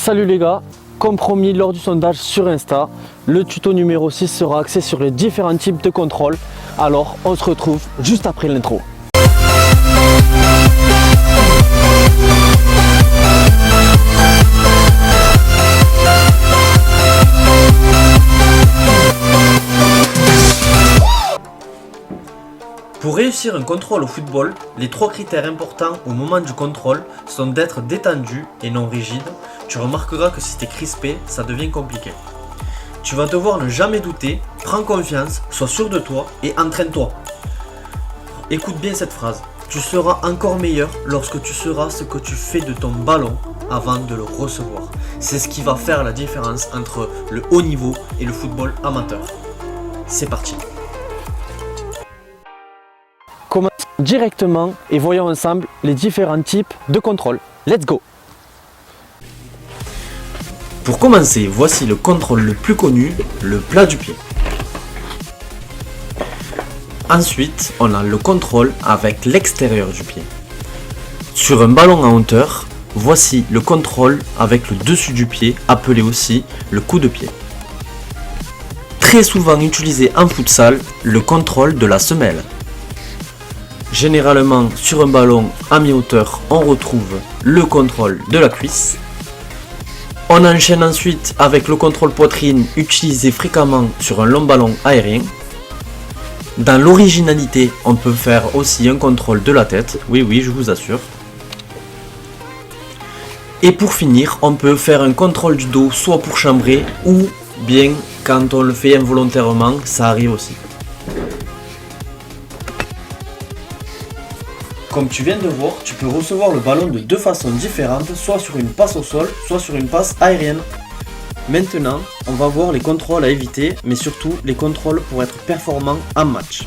Salut les gars, comme promis lors du sondage sur Insta, le tuto numéro 6 sera axé sur les différents types de contrôle. Alors on se retrouve juste après l'intro. Pour réussir un contrôle au football, les trois critères importants au moment du contrôle sont d'être détendu et non rigide. Tu remarqueras que si tu es crispé, ça devient compliqué. Tu vas devoir ne jamais douter, prends confiance, sois sûr de toi et entraîne-toi. Écoute bien cette phrase, tu seras encore meilleur lorsque tu sauras ce que tu fais de ton ballon avant de le recevoir. C'est ce qui va faire la différence entre le haut niveau et le football amateur. C'est parti. Commençons directement et voyons ensemble les différents types de contrôle. Let's go! Pour commencer, voici le contrôle le plus connu, le plat du pied. Ensuite, on a le contrôle avec l'extérieur du pied. Sur un ballon en hauteur, voici le contrôle avec le dessus du pied, appelé aussi le coup de pied. Très souvent utilisé en futsal, le contrôle de la semelle. Généralement, sur un ballon à mi-hauteur, on retrouve le contrôle de la cuisse. On enchaîne ensuite avec le contrôle poitrine utilisé fréquemment sur un long ballon aérien. Dans l'originalité, on peut faire aussi un contrôle de la tête, oui, je vous assure. Et pour finir, on peut faire un contrôle du dos, soit pour chambrer, ou bien quand on le fait involontairement, ça arrive aussi. Comme tu viens de voir, tu peux recevoir le ballon de deux façons différentes, soit sur une passe au sol, soit sur une passe aérienne. Maintenant, on va voir les contrôles à éviter, mais surtout les contrôles pour être performant en match.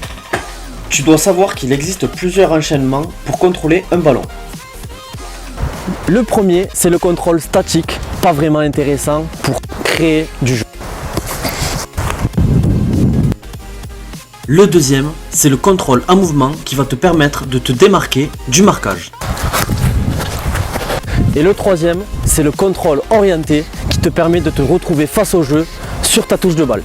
Tu dois savoir qu'il existe plusieurs enchaînements pour contrôler un ballon. Le premier, c'est le contrôle statique, pas vraiment intéressant pour créer du jeu. Le deuxième, c'est le contrôle en mouvement qui va te permettre de te démarquer du marquage. Et le troisième, c'est le contrôle orienté qui te permet de te retrouver face au jeu sur ta touche de balle.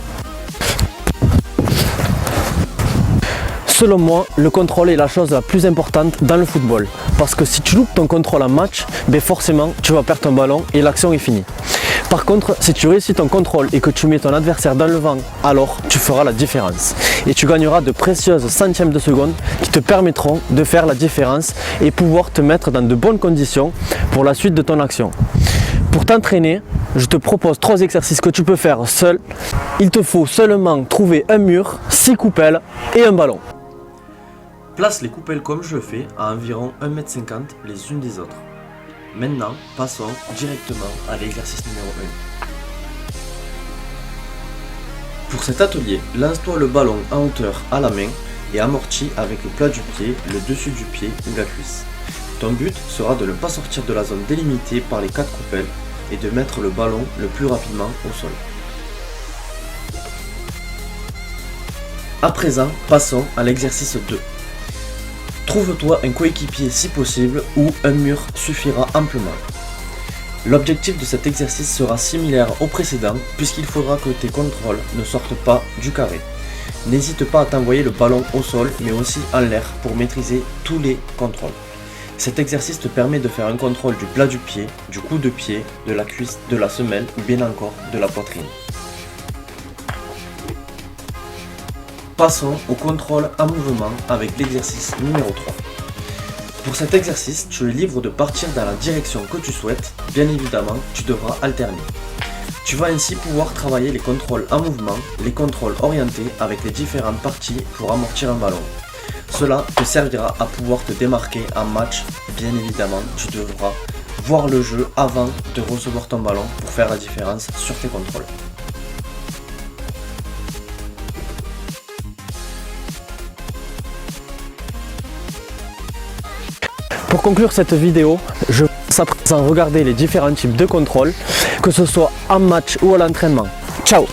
Selon moi, le contrôle est la chose la plus importante dans le football. Parce que si tu loupes ton contrôle en match, forcément tu vas perdre ton ballon et l'action est finie. Par contre, si tu réussis ton contrôle et que tu mets ton adversaire dans le vent, alors tu feras la différence. Et tu gagneras de précieuses centièmes de seconde qui te permettront de faire la différence et pouvoir te mettre dans de bonnes conditions pour la suite de ton action. Pour t'entraîner, je te propose 3 exercices que tu peux faire seul. Il te faut seulement trouver un mur, 6 coupelles et un ballon. Place les coupelles comme je le fais à environ 1,50 m les unes des autres. Maintenant, passons directement à l'exercice numéro 1. Pour cet atelier, lance-toi le ballon en hauteur à la main et amortis avec le plat du pied, le dessus du pied ou la cuisse. Ton but sera de ne pas sortir de la zone délimitée par les 4 coupelles et de mettre le ballon le plus rapidement au sol. À présent, passons à l'exercice 2. Trouve-toi un coéquipier si possible ou un mur suffira amplement. L'objectif de cet exercice sera similaire au précédent puisqu'il faudra que tes contrôles ne sortent pas du carré. N'hésite pas à t'envoyer le ballon au sol mais aussi en l'air pour maîtriser tous les contrôles. Cet exercice te permet de faire un contrôle du plat du pied, du coup de pied, de la cuisse, de la semelle ou bien encore de la poitrine. Passons au contrôle en mouvement avec l'exercice numéro 3. Pour cet exercice, tu es libre de partir dans la direction que tu souhaites, bien évidemment, tu devras alterner. Tu vas ainsi pouvoir travailler les contrôles en mouvement, les contrôles orientés avec les différentes parties pour amortir un ballon. Cela te servira à pouvoir te démarquer en match, bien évidemment, tu devras voir le jeu avant de recevoir ton ballon pour faire la différence sur tes contrôles. Pour conclure cette vidéo, je vous laisse à présent regarder les différents types de contrôles, que ce soit en match ou à l'entraînement. Ciao!